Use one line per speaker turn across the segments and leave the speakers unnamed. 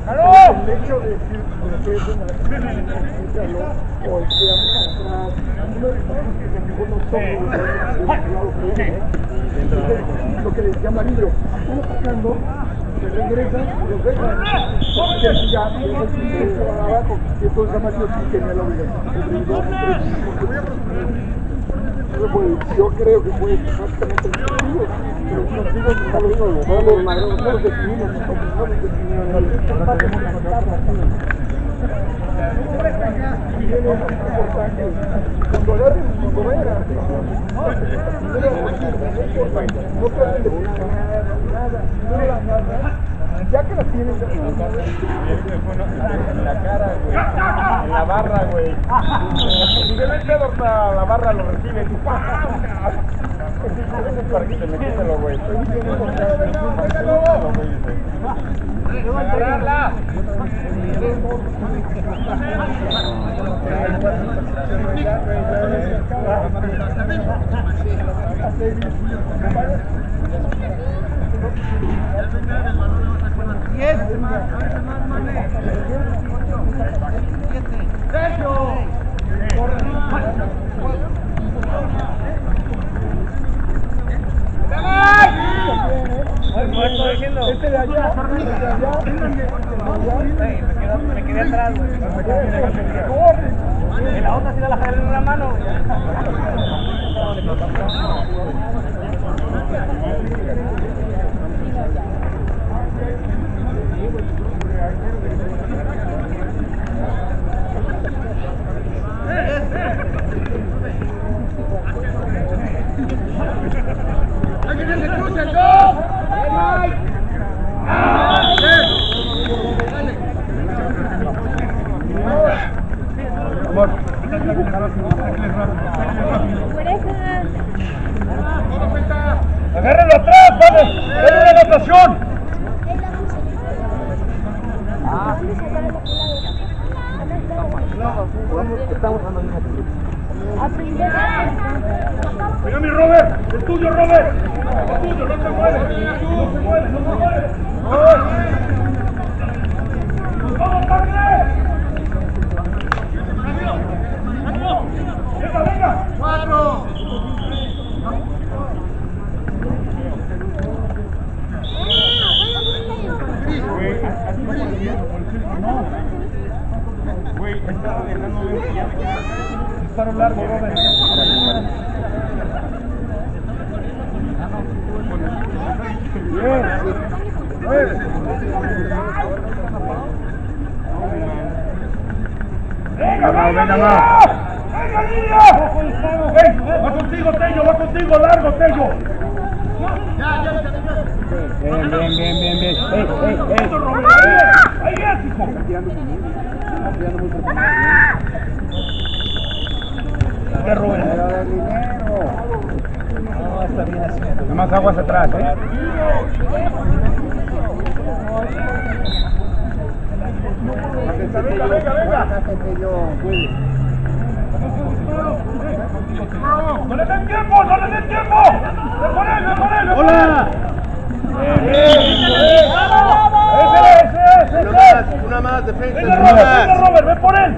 El hecho de decir que es una o el que atrás, lo que le decía Marillo, están atacando, se regresan, los dejan, porque ya es el que se va abajo, y entonces Amarillo sí tenía la obligación. Yo creo que fue prácticamente el partido, pero los partidos no los definimos, cuando agarren su cobera, no traten de nada, ya que la tienen en
la cara, güey, en la barra, güey. Si debe el pedo la barra lo recibe. Para que te me quítelo, güey. ¡Agarrarla!
Este de allá,
me quedé atrás, güey. Y la otra sí la jalé en una mano, ¡agárrenlo atrás, vamos! ¡Es una anotación!
estamos dando una
¡Venga mi Robert! ¡Es tuyo, Robert! ¡Es tuyo! ¡No te mueves! ¡No se mueve! ¡No se mueve! ¡Vamos, padre! ¡Venga, venga! ¡4! Güey, estaba dejando ver que ya me queda. Disparo largo, Robert. Bien. ¡Venga, venga, venga! ¡Venga, niña! ¡Va contigo, Tello! ¡Va contigo, largo, Tello! Bien. ¡Ahí es, hijo! ¡Qué Rubén! No, está bien así. Nada más aguas atrás, ¿eh? Venga! ¡No le den tiempo! ¡No le den tiempo! ¡Me ponen! ¡Hola! ¡Ese!
Una más, defensa.
¡Venga, Robert! ¡Ven por él!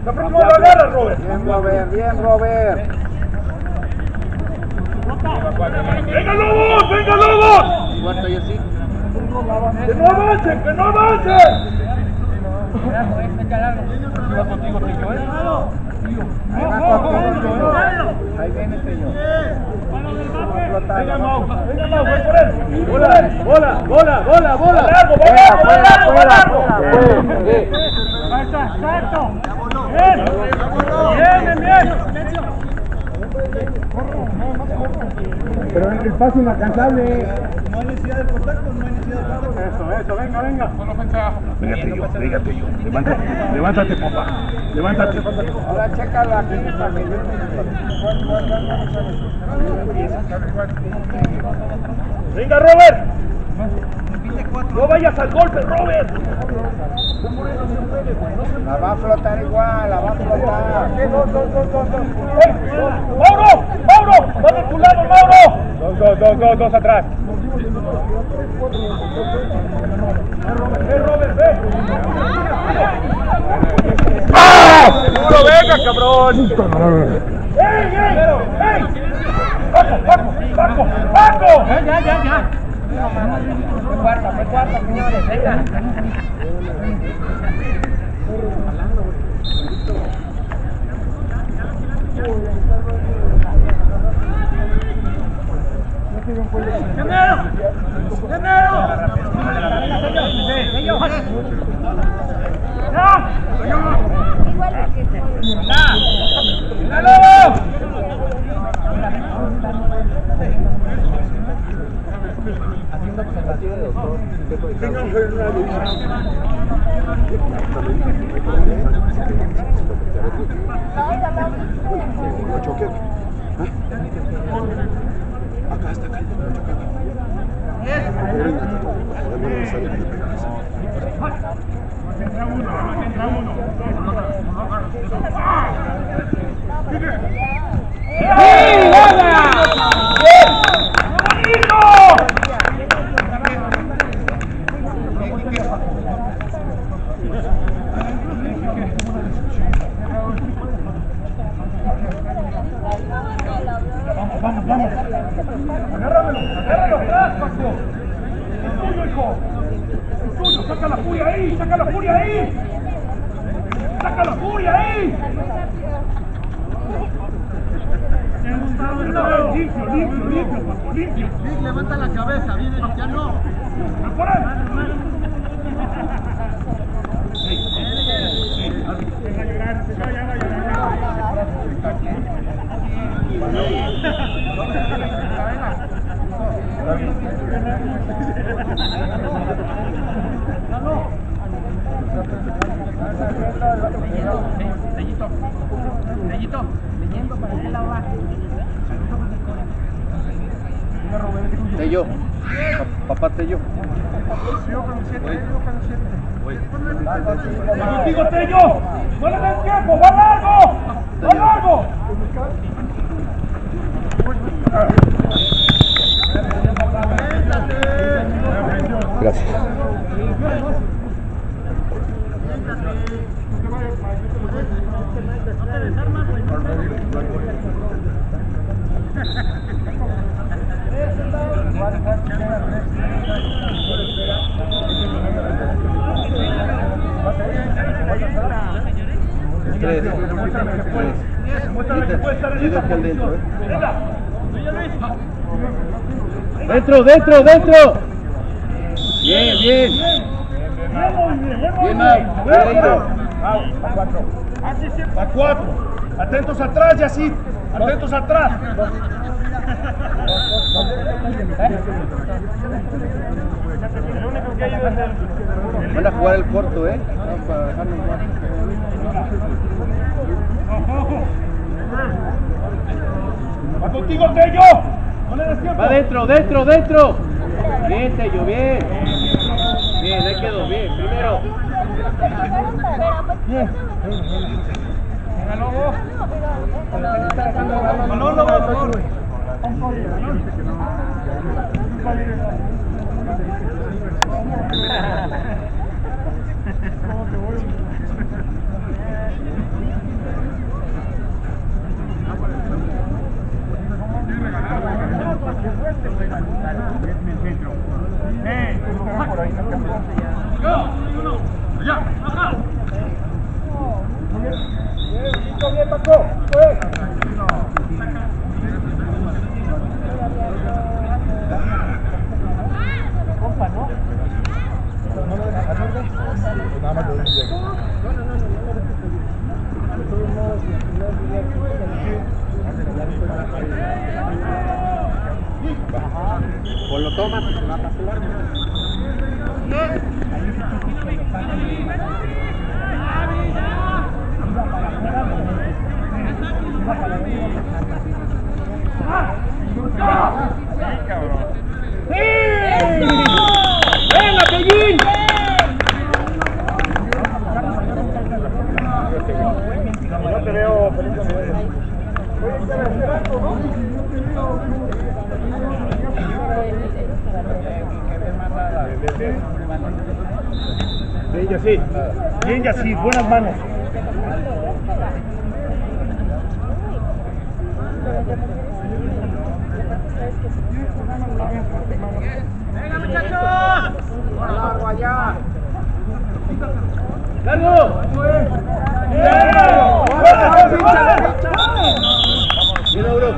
¡La próxima lo agarra, Robert!
Bien, Robert.
¡Venga, Lobos!
Aguanta yo sí.
¡Que no avancen! Va contigo, Tello, ¿eh?
Ahí viene Tello.
Venga, Mau, ven por él. ¡Bola! ¡Largo! ¡Exacto! ¡Bien!
Pero el paso inalcanzable.
No hay necesidad de contacto,
Eso, venga. Venga, Tello. Levántate, papá.
Ahora chécalo aquí para que yo
Venga, Robert.
repite 4.
No vayas al golpe, Robert.
La va a flotar igual, la va a flotar.
¡Ey! ¡Mauro! ¡Mauro! ¡Va de tu lado, Mauro! Dos atrás. ¡Ve, Robert, ve! ¡Ah! ¡Seguro, venga, cabrón! ¡Ey, ey! ¡Ey! ¡Paco! ¡Ya!
Fue cuarta, señores, venga.
Vamos. Agárralo atrás, Paco. Es tuyo, hijo. Es tuyo. Saca la furia ahí. Saca la furia ahí, Limpio, Paco, limpio.
Vic, levanta la cabeza, viene, ya no.
Por ahí.
Sellito, leyendo para el lado va.
Tello, papá Tello.
Contigo, Tello. No le den tiempo, va largo.
Gracias. Tres. Ayuda aquí al dentro, Dentro. Bien. Bien,
A 4. Atentos atrás, Yacid. Atentos atrás.
Van a jugar el corto, Vamos para dejarnos más.
Va contigo, Tello. No le des tiempo.
Va dentro. Bien, Tello, bien. Bien, ahí quedó, bien. Primero. Bien.
Bien, Paco. Compa, ¿no? No lo dejas hacer, nada más de llegue.
Pues lo tomas y se va a pasar.
¡Sí! ¡Venga, Bien, Yací. Bien, Yací. Buenas manos.
¡Venga, muchachos!
Largo allá.
¡Largo! Bien, Mauro.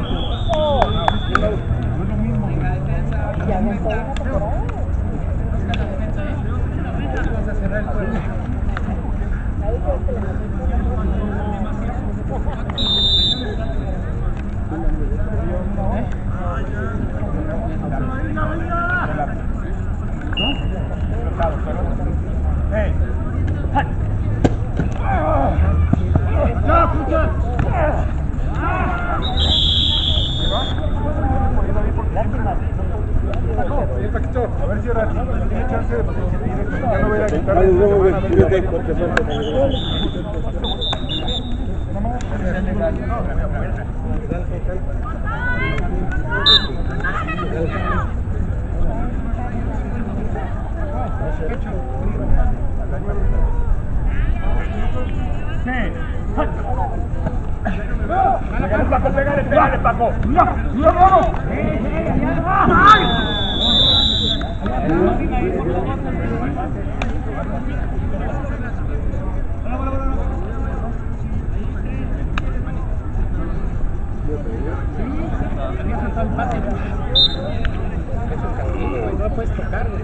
A ver si ahora tiene chance de ya no voy a quitar. Pégale, Paco.
No puedes tocarle.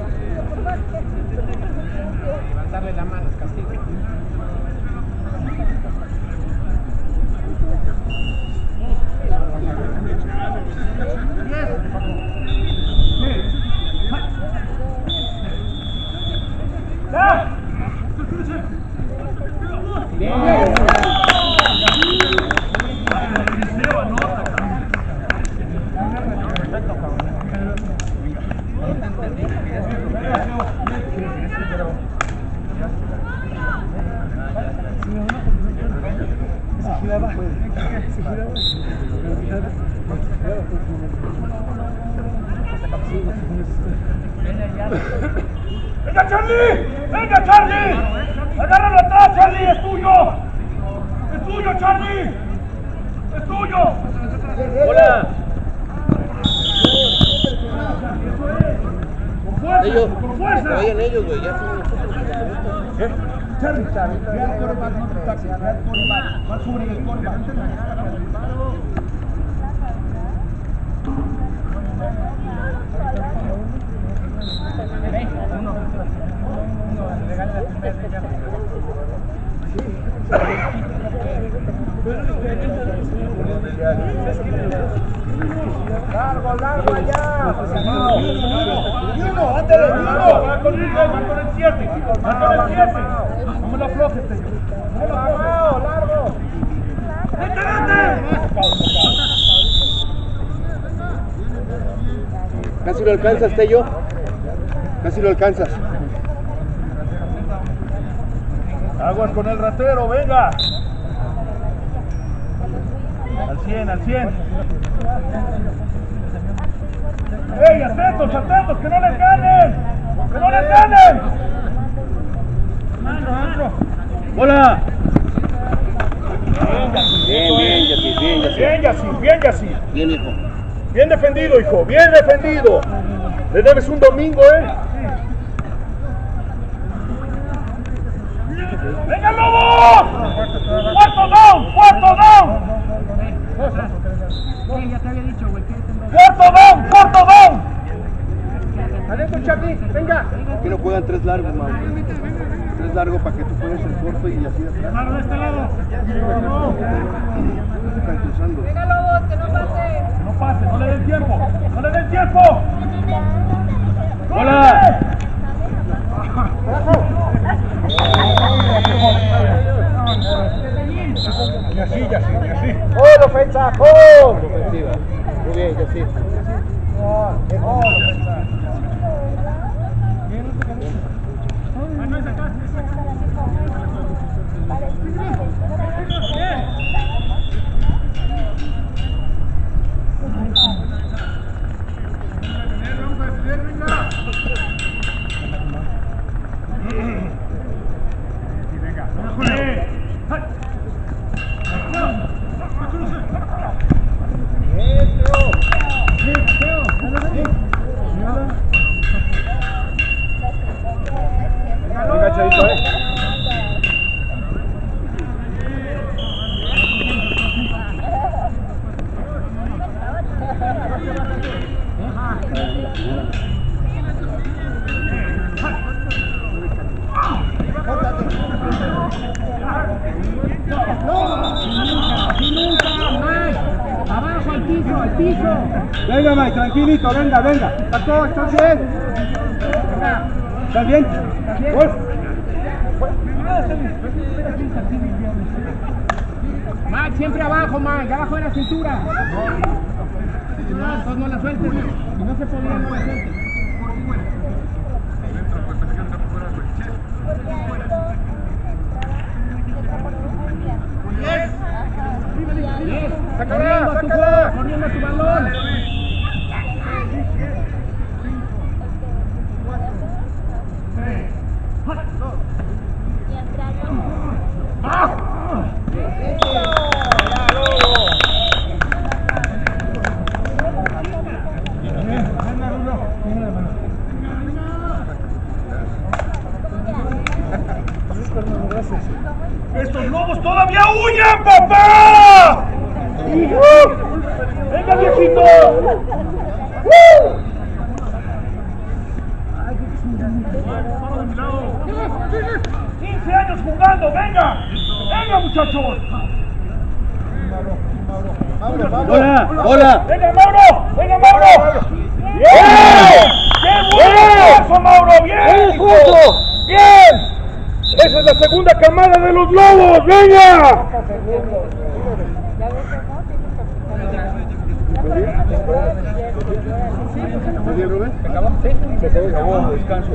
Levantarle la mano, castigo.
¡Venga, Charlie! ¡Venga, Charlie! ¡Agárralo atrás, Charlie! ¡Es tuyo! ¡Es tuyo, Charlie! ¡Es tuyo!
¡Hola!
¡Con fuerza!
Ellos,
¡Con fuerza!
vayan ellos, güey, ya son.
Charlie, ve al coreback, no te taxes, ve al coreback, va sobre el coreback.
Largo, largo allá.
¡Uno! ¡Ándale, uno! ¡Va con el 7! ¡Va con el 7! ¡No me lo aflojes, Tello! ¡No me lo aflojes!
Largo.
Casi lo alcanzas, Tello. Casi lo alcanzas.
Aguas con el ratero, venga. Al 100, al 100. ¡Ey, atentos, atentos, que no les ganen! ¡Que no les ganen!
¡Hola! Bien, bien, Yací, bien, Yací.
Bien, Yací, bien, Yací.
Bien, hijo.
Bien defendido, hijo, bien defendido. Le debes un domingo, ¡Venga, Lobo! ¡Cuarto down! ¡Cuarto down!
Ya te había dicho, güey, que
¡Cuarto down!
Adentro, Charlie. Venga.
Aquí no juegan 3 largos, Mau. 3 largos para que tú juegues el corto y así de atrás.
¡Claro, de este lado!
Están cruzando.
Venga, Lobos, que no pase.
No pase, no le den tiempo. ¡No le den tiempo!
¡Hola!
Y así, y así, y así.
¡Oh, defensa! ¡Oh!
Ofensiva. Muy bien, Yací.
Vale.
piso.
Venga, Mike, tranquilito, venga, venga. Paco, ¿estás bien? ¿Estás bien? Pues.
Mike, siempre abajo, Mike, abajo de la cintura. No, entonces no la sueltes. Si no se podía, no la sueltes. Yes.
Sácala,
Corriendo a tu balón.
¡Estos lobos todavía huyen, papá! ¡Venga, viejito! 15 años jugando, venga. Venga, muchachos.
¡Hola! ¡Hola!
Venga, Mauro. Venga, Mauro. ¡Bien! ¡Qué bueno eso, Mauro! ¡Bien! ¡Bien! ¡Esa es la segunda camada de los lobos! ¡Venga!
¿Estás bien, Rubén?
Se acabó, descanso.